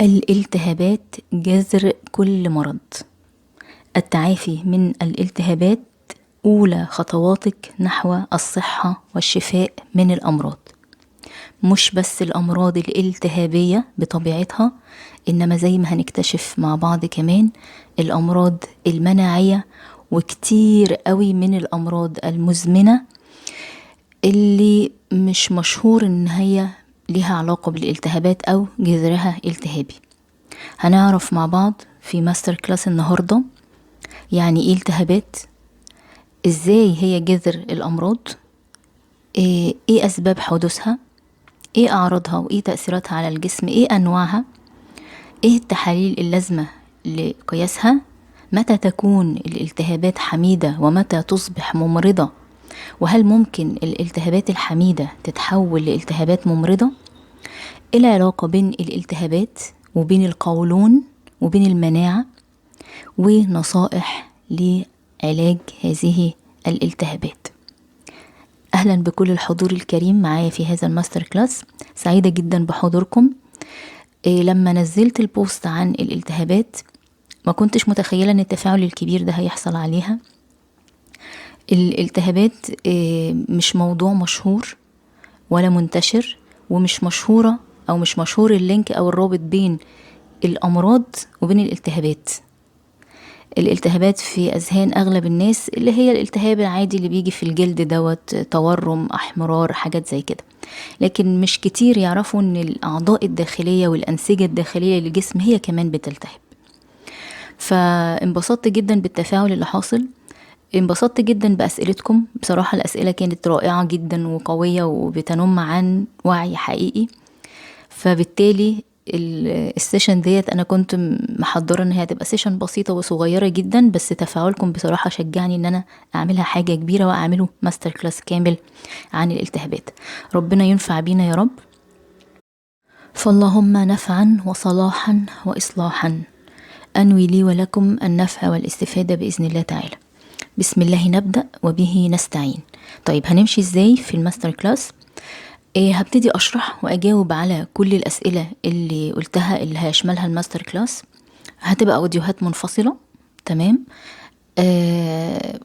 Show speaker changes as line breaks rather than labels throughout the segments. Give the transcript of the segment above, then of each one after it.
الالتهابات جذر كل مرض. التعافي من الالتهابات أولى خطواتك نحو الصحة والشفاء من الأمراض، مش بس الأمراض الالتهابية بطبيعتها، إنما زي ما هنكتشف مع بعض كمان الأمراض المناعية، وكتير قوي من الأمراض المزمنة اللي مش مشهور إن هي ليها علاقة بالالتهابات أو جذرها التهابي. هنعرف مع بعض في ماستر كلاس النهاردة يعني ايه التهابات، ازاي هي جذر الأمراض، ايه أسباب حدوثها، ايه أعراضها وايه تأثيراتها على الجسم، ايه أنواعها، ايه التحاليل اللازمة لقياسها، متى تكون الالتهابات حميدة ومتى تصبح ممرضة، وهل ممكن الالتهابات الحميدة تتحول لالتهابات ممرضة، ايه العلاقة بين الالتهابات وبين القولون وبين المناعة، ونصائح لعلاج هذه الالتهابات. أهلا بكل الحضور الكريم معايا في هذا الماستر كلاس، سعيدة جدا بحضوركم. لما نزلت البوست عن الالتهابات ما كنتش متخيلة ان التفاعل الكبير ده هيحصل عليها. الالتهابات مش موضوع مشهور ولا منتشر، ومش مشهورة أو مش مشهور اللينك أو الرابط بين الأمراض وبين الالتهابات. الالتهابات في أذهان أغلب الناس اللي هي الالتهاب العادي اللي بيجي في الجلد دوت، تورم، أحمرار، حاجات زي كده، لكن مش كتير يعرفوا ان الأعضاء الداخلية والأنسجة الداخلية للجسم هي كمان بتلتهب. فانبسطت جدا بالتفاعل اللي حاصل، انبسطت جدا بأسئلتكم، بصراحة الأسئلة كانت رائعة جدا وقوية وبتنم عن وعي حقيقي. فبالتالي السيشن ديت انا كنت محضرة ان هي هتبقى سيشن بسيطة وصغيرة جدا، بس تفاعلكم بصراحة شجعني ان انا اعملها حاجة كبيرة واعمله ماستر كلاس كامل عن الالتهابات. ربنا ينفع بينا يا رب. فاللهم نفعا وصلاحا وإصلاحا أنوي لي ولكم النفع والاستفادة بإذن الله تعالى. بسم الله نبدأ وبه نستعين. طيب هنمشي ازاي في الماستر كلاس؟ هبتدي أشرح وأجاوب على كل الأسئلة اللي قلتها اللي هيشملها الماستر كلاس. هتبقى أوديوهات منفصلة، تمام.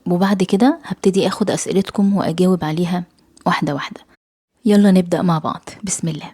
وبعد كده هبتدي أخد أسئلتكم وأجاوب عليها واحدة واحدة. يلا نبدأ مع بعض. بسم الله.